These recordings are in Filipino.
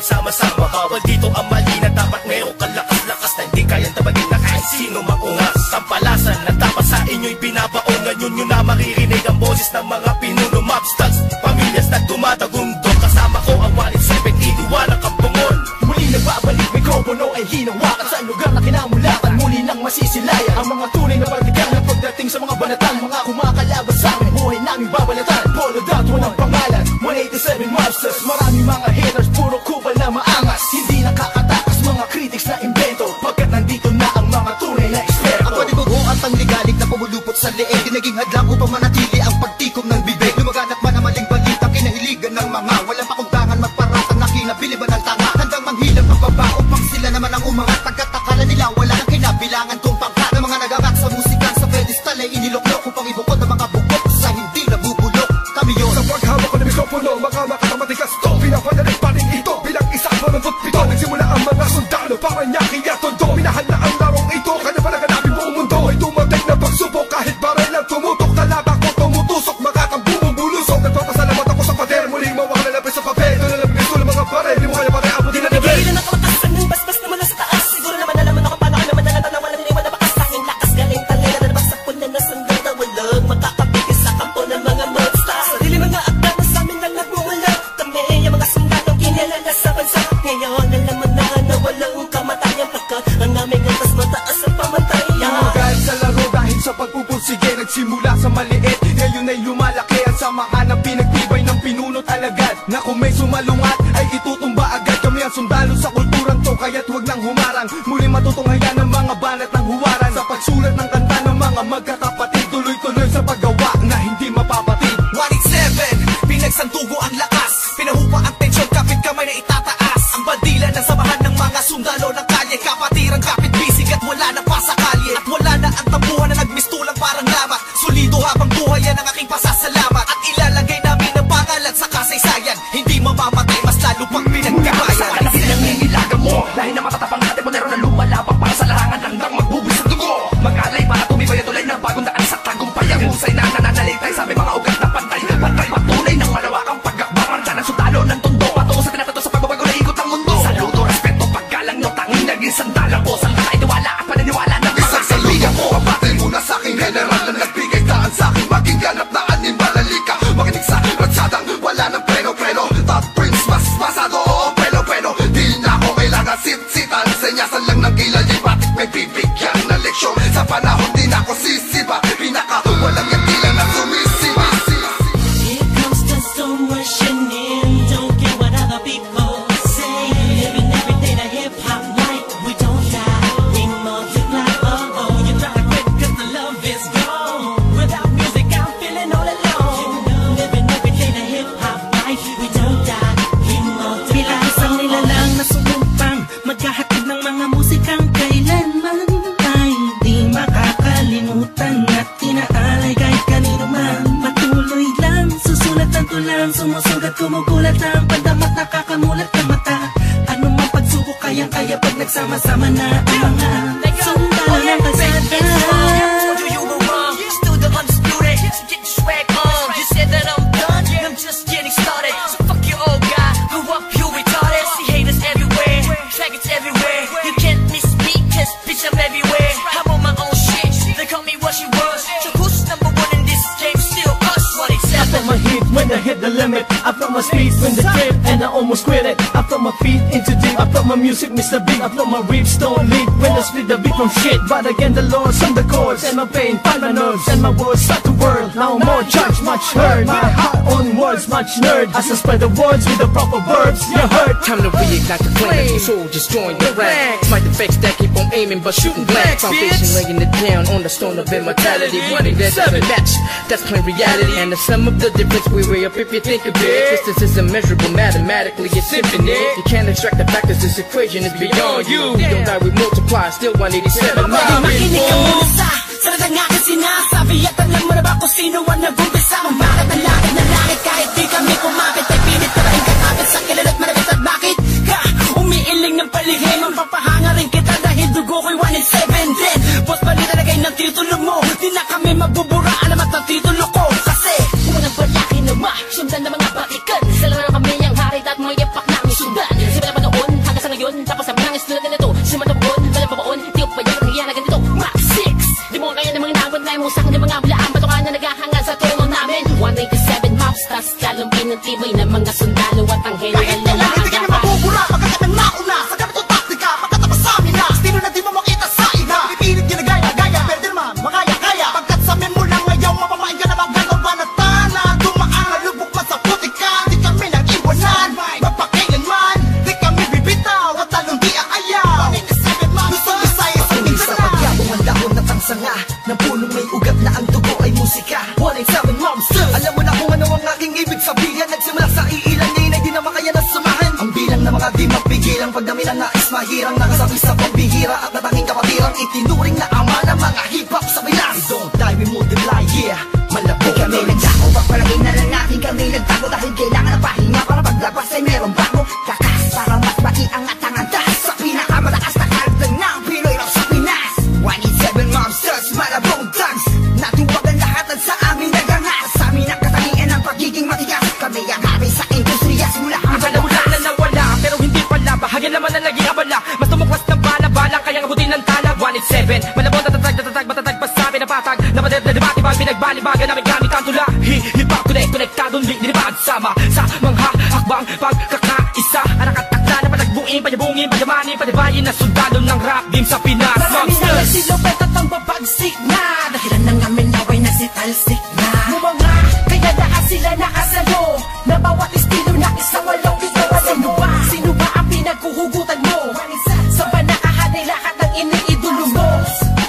pinagsama-sama. Bawal dito ang mali na dapat meron kang lakas-lakas na hindi kayang tabagin na kahit sino makungas. Tampalasan na dapat sa inyo'y binabaon. Ngayon nyo na maririnig ang boses ng mga pinuno, mobsters, pamilyas na tumatagundong. Kasama ko ang 187, iniwalang kampungon. Muli nagbabalik, mikropono ay hinawakan sa lugar na kinamulatan. Muli nang masisilayan ang mga tunay na partigang na pagdating sa mga banatan. Mga kumakalaban sa amin, buhay namin babalatan. Polo dot, walang pangalan, 187 mobsters. Maraming mga haters, puro kupal na maangas. Hindi nakakatakas mga critics na invento, pagkat nandito na ang mga tunay na eksperto. Ang panibago at ang ligalig na pumulupot sa leeg, naging hadlang upang manatili ang pagtikom ng bibig. Lumaganap man ang maling balita, kinahiligan ng mga walang pakundangan, magparatan na kinabiliban ng tanga. Handang manghilang pababa upang sila naman ang umangat. Pagkatakala nila wala nang kinabilangan kung pangkat ng mga nagagat sa musikang sa pedestal ay iniloklok upang ibukod ang mga bukod sa hindi nabubulok. Kami yun sa paghawak ko ng mikropono, mga matigas to. Pinapanalig pa rin ito bilang isang 87. Nagsimula ang mga sundalo para nyaki at tondo. Minahal na ang larong ito, kanya pa naganapin buong mundo. Ay dumating na pagsubok kahit baril lang tumutok. Talabak ko tumutusok, makakambumong bulusok. Nagpapasalamat ako sa pader, muling mawak na lapis sa papel. Doon na lang gusto ng mga baril, di mo kaya pare abutin na level. Nagigilan ang kamatasan ng basbas na mula sa taas. Siguro naman alaman ako paano ka naman nalatanaw. Walang iniwan na bakas, tanging lakas galing talera. Nalabas sa punan na sundata, walang makakapigil sa kampo ng mga monsters. Sarili mga akda na sa amin lang nagmumula. Kami yung mga sundalong kinilala sa bansa. Ngayon alaman na walang kamatayan, pagkat ang aming antas mataas ang pamantayan. Mahal sa laro dahil sa pagpupursige, nagsimula sa maliit, ngayon ay lumalaki. Ang samahan ng pinagtibay ng pinunot alagad, na kung may sumalungat ay itutumba agad. Kami ang sundalo sa kulturang to, kaya't huwag nang humarang. Muli matutunghayan ng mga banat ng huwaran. Sa pagsulat ng kanta ng mga magkakapatid, tuloy-tuloy sa paggawa na hindi mapapatid. 187, pinagsantugo ang lakas, pinahupa ang tensyon, kapit kamay na itataas. Ang bandila ng samahan ng mga sundalo ng kalye, kapatirang kapit bisig at wala na pa sa kalye. At wala na ang tambuhan na nagmistulang parang lamat. Solido habang buhay yan ang aking pasasalamat. At ilalagay namin ang pangalan sa kasaysayan, hindi mamamatay, mas lalo pang pinagkabayan. Kalaki ng ngilagan mo, lahi na matatapang natin, modero na lumalabak para sa larangan hanggang magbubis ang dugo. Mag-alay para tumibay at tulay ng bagong daan sa tagumpay. Ang husay na nananalitay, sabi mga ugat na pantay. Pantay patunay ng malawakang pagkakbangan sa ng sundalo ng tondo. Patungo sa tinapato sa pagbabago na ikot ang mundo. Saludo, respeto, paggalang no, tanging naging sandalang po. Saan ka itiwala at paniniwala ng mga Saludo mo, abatin muna sa aking general na nagbigay daan sa aking maging ganap na animalalika. Makinig sa ratsadang wala ng preno-preno. Top Prince, mas masado, oo, preno-preno. Di na ako kailangan sit-sitan, senyasan lang ng kilay. Batik may bibigyan na leksyon, sa panahon di na ako sisiba. Pinaka walang yung tila na sumisiba. Here comes the storm rushing in. Don't care what other people say. Living every day the hip-hop life. We don't die, we multiply. Oh, you try to quit cause the love is gone. Without music I'm feeling all alone. Living every day the hip-hop life. We don't die, we multiply. Bilang isang nilalang na sumumpang maghahatid ng mga musikang kailanman ay di makakalimutan at tinaalay kahit kanino man. Patuloy lang, susulat ang tulang, sumusugat, kumugulat ang pandamat, nakakamulat ng mata. Ano man pagsubok, kayang-kaya pag nagsama-sama na ang mga sundalo ng kalsada. Told you you were wrong, still the undisputed. So get your swag on. You said that I'm done, I'm just getting started. So fuck your old guy, grew up you retarded. See haters everywhere, faggots everywhere. You can't miss me, cause bitch I'm everywhere. I'm on my own shit, they call me what she was. So who's number one in this game? Still us, 187. I felt my heat when I hit the limit. I felt my speed when the trip and I almost quit it. I felt my feet into deep. I felt my music Mr. Big. I felt my riffs don't lead when I split the beat from shit. But again the Lord's on the chords and my pain find my nerves and my words start to whirl. Now more judge, much heard. My heart on words, much nerd. As I spread the words with the proper verbs, you heard. Time to reignite the flame. Soldiers join the ranks. Fight the fakes that keep on aiming but shooting blank. Foundation laying it down on the stone of immortality. We think that's a match, that's plain reality. And the sum of the difference we weigh up if you think of it. Distance is immeasurable, mathematically it's infinite. You can't extract the fact that this equation is beyond you. We don't die, we multiply, still 187. Makinig ka muna sa salita ng aking sinasabi. At alam mo na ba kung sino ang nag-umpisa? Bakit ang langit na langit kahit di kami kumapit? Ay pilit ka rin katapit sa kilala at malapit. At bakit ka umiiling ng palihim? Ang papahanga rin kita dahil dugo ko'y 187 din. Boss bali talagay ng titulo mo, di na kami magbubura. Alamat ng titulo ko kasi unang palaki na ma sundan ng mga batikan. Sa laro kami ang hari at may yapak namin sundan. mapigilang pagdami na nais mahirang nakasabi sa pambihira at natanging kapatirang itinuring na ama ng mga hip-hop sa Pinas. We don't die, we multiply, yeah, malabo kami nagdako. Pagpalagay na lang natin kami nagtago dahil kailangan ng pahinga para paglabas ay meron bago. Kakas para mas maiangat ang antas sa pinakamalakas na karagdag ng Pinoy rap sa Pinas. 187 Mobsters, malabong thugs, natuwag ang lahat at sa amin nagangas. Sa amin ang katangian ng pagiging matigas. Kami ang hari sa industriya simula ang Wala na nawala, pero hindi pala. Bahagi naman na naging abala. Mas tumuklas ng bala-bala, kaya abutin ng talag. 187, malabong matatag pa sa amin ang patag. Napadet na dibatibag, pinagbalibagan namin gamit ang tula. Hip-hop, konektadong linibad sama sa mga hakbang pagkakaisa. Anak at akla na panagbuin, panyabungin, panyamanin, panibayin na sundalo ng rap game sa Pinas. Marami na nagsilupet at ang babagsik na dahilan ng amin naway nagsitalsik na mga kaya lahat sila nakasalo na bawat estilo na isang walong ito. Sino ba ang pinaghuhugutan mo? Sa banakahan ay lahat ng iniidolo mo.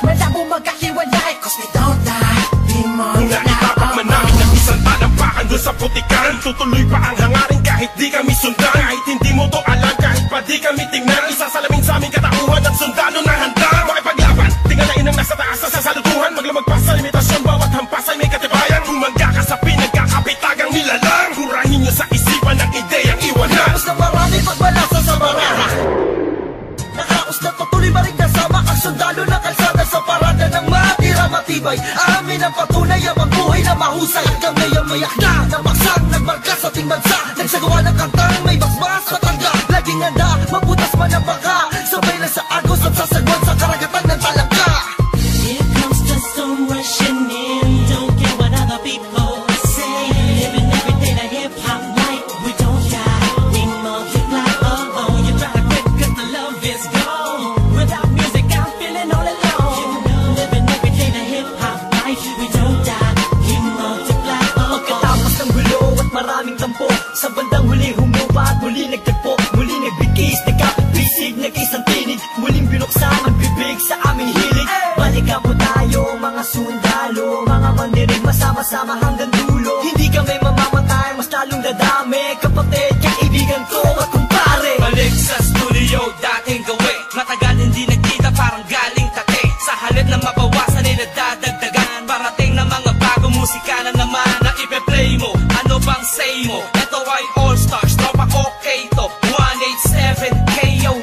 Malabo magkahiwalay cause we don't die. Di mo Naitapak man namin ng isang talampakan doon sa putikan. Tutuloy pa ang hangarin kahit di kami sundan. Kahit hindi mo to alam, kahit pa di kami tingnan. Isasalamin sa aming katauhan at sundalo na handa makipaglaban. Tingalain ang nasa taas na sasalutuhan. Maglamag pa sa limitasyon, bawat hampas ay may katibayan. Humangga ka sa pinagkakapitagang nilalang. Hurahin nyo sa isipan ang ideyang iwanan. Nakapos na marami pagbalasa sa baraha. Nakapos na patuloy ba rin kasama ang sundalo na kalsada sa parada ng matira matibay. Amin ang patunay ang magbuhay na mahusay. Kami ang mayak na namaksang nagmarka sa ating bansa. Nagsagawa ng kantang may basbas matangga. Laging handa, mabutas man ang baka. Sabay na sa agos at sasagwan sa karagatan ng talangka. Here comes the storm rushing in. Don't care what other people say. Living every day the hip-hop life. We don't die, we multiply. Oh, you try to quit cause the love is gone. Without music I'm feeling all alone. Living every day the hip-hop life. We don't die, we multiply. Pagkatapos ng gulo at maraming tampo, sa bandang huli humupa at muli nagtagpo. Muli nagbigis, nagkapit-bisig, nag-isang tinig. Muling binuksan ang bibig sa aming hilig. Balikan po tayo mga sundalo, mga mandinig masama-sama hanggang dulo. Hindi kami mamamatay, mas lalong dadami. Kapatid, kaibigan ko at kumpare. Balik sa studio, dating gawi. Matagal hindi nagkita, parang galing tate. Sa halip na mabawasan ay nadadagdagan. Parating na mga bagong musika na naman na ipe-play mo. Ano bang say mo? Ito ay All Stars, tropa okay to 187 KON.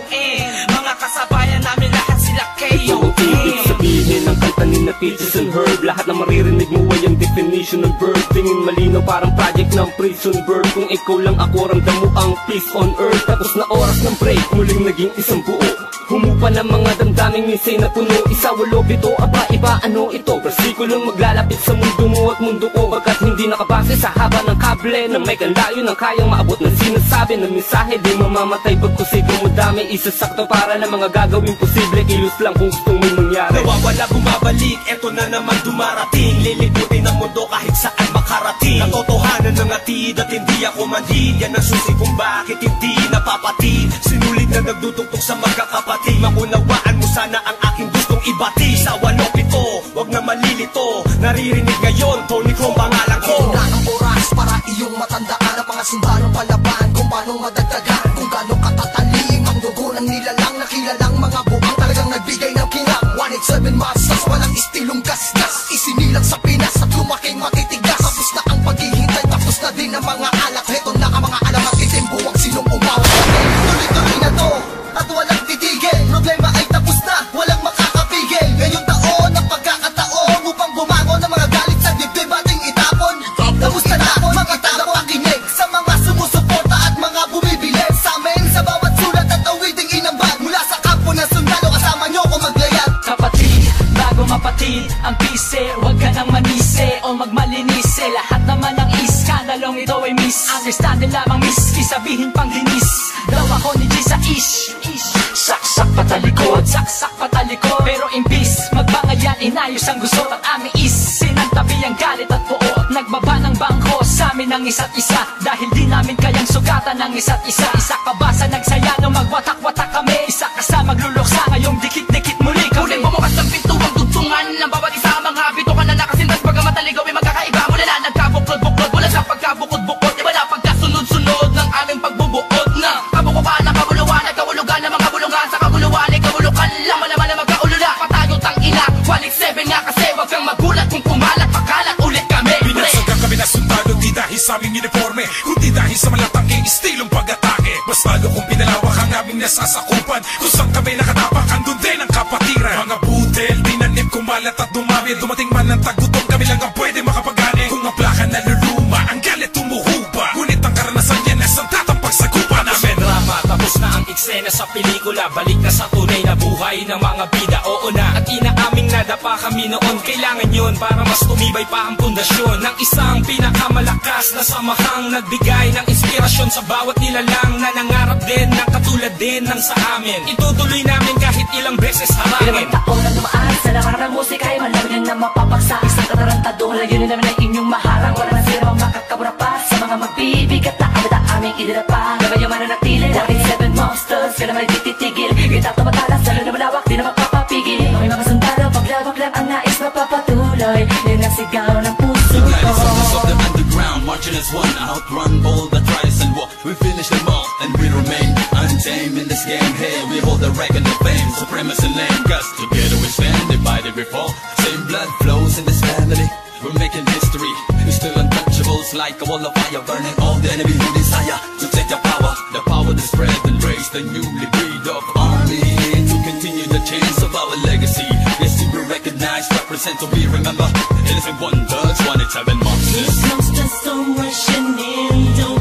Mga kasabayan namin lahat sila KON. Ibig sabihin ng kanta ni na Peaches and Herb. Lahat na maririnig mo ay ang definition ng verb. Tingin malinaw parang project ng prison bird. Kung ikaw lang ako, ramdam mo ang peace on earth. Tapos na oras ng break, muling naging isang buo. Humupa ng mga damdaming minsay na puno. Isa, walo, bito, aba, iba, ano ito? Persikulang maglalapit sa mundo mo at mundo ko. Bagkat hindi nakabase sa haba ng kable na may kanlayo ng kayang maabot ng sinasabi ng mensahe. Di mamamatay pagkusikong mo dami. Isasakto para ng mga gagawin posible. Kilos lang kung gustong may mangyari. Nawawala, bumabalik, eto na naman dumarating. Liliputin ang mundo kahit saan makarating. Natotohanan ng atid at hindi ako manhid. Yan ang susi kung bakit hindi napapatid. Sinulit na nagduduktok sa magkakapatid. Maunawaan mo sana ang aking gustong ibati. Sa 107, wag na malilito. Naririnig ngayon, Tony Chrome pangalan ko. Wala ng oras para iyong matandaan ang mga sundalong palaban. Kung paano madagdagan, kung gano'ng katatalim ang dugo ng nilalang na kilalang mga buang talagang nagbigay ng kinang. 187 Mobsters, walang istilong gasgas. Isinilang sa Pinas at lumaking matitigas. Tapos na ang paghihintay, tapos na din ang mga alak. Heto na ang mga alamat, itim buwag sinong umawa. Tuloy-tuloy na to, at walang titigil. Problema ay tapos na, walang makakapigil. Ngayong taon, ang pagkakataon upang bumangon ng mga galit sa dibdib ating itapon. Tapos na mga tao pakinig sa mga sumusuporta at mga bumibili sa amin sa bawat sulat at awiting inambag. Mula sa kampo ng sundalo, kasama nyo ko maglayag. Kapatid, bago mapatid ang pise, huwag ka nang manise o magmalinise. Lahat naman ng iskandalong ito ay miss. Understand lamang miss, isabihin pang dinis. Daw ako ni G sa ish. Saksak patalikod, saksak patalikod. Pero imbis magbangayan, inayos ang gusot at aming is. Sinantabi ang galit at puot, nagbaba ng bangko sa amin ang isa't isa. Dahil di namin kayang sugatan ng isa't isa. Isa ka ba sa nagsaya nung magwatak-watak kami? Isa ka sa magluluksa ngayong dikit-dikit muli kami. Muling bumukas ng pintuang dugtungan ng bawat isa. Mga bito ka na nakasintas, bagamat naligaw ay magkakaiba. Mula na nagkabuklod-buklod, mula sa pagkabukod-bukod. Iba na pagkasunod-sunod ng aming pagbubuod na kabukuhan ng kabuluhan at aming nasasakupan. Kung saan kami nakatapak, andun din ang kapatiran. Mga budel, tinanim, kumalat at dumami. Dumating man ang tagutom, kami lang ang pwede makapagani. Kung ang plaka naluluma, ang galit tumuhupa. Ngunit ang karanasan yan ay santatang pagsagupa namin. Drama, tapos na ang eksena sa pelikula. Balik na sa tunay na buhay ng mga bida. Oo na, at inaaming nadapa kami noon. Kailangan yun para mas tumibay pa ang pundasyon ng isang pinakamalakas na samahang nagbigay ng inspirasyon sa bawat nilalang na nangarap din ng katulad din ng sa amin. Itutuloy namin kahit ilang beses harangin. Ilang taon na dumaan sa lakarang ng musika ay malamin na mapapagsa. Isang katarantadong layunin namin ay inyong maharang. Wala na sila makakabura pa sa mga magbibigat na abata aming idinapa. Gabay yung mananatili, 47 monsters, kaya naman ititigil. Kita tumatalas, lalo na malawak, di na magpapapigil. May mga sundalo, paglawak lang ang nais mapapatuloy. Yun ang sigaw ng puso ko. Of the underground, marching as one, outrun all the tries and walk. We finish them all, and we remain untamed in this game. Hey, we hold the record of fame, supremacy lane. Cause together we stand, divided we fall. Same blood flows in this family. We're making history. We're still untouchables, like a wall of fire, burning all the enemy who desire to take the power to spread and raise the newly breed of army to continue the chains of our legacy. Yes, to be recognized, represent, to be remembered. Innocent wonders, 187 monsters. These monsters come rushing in, don't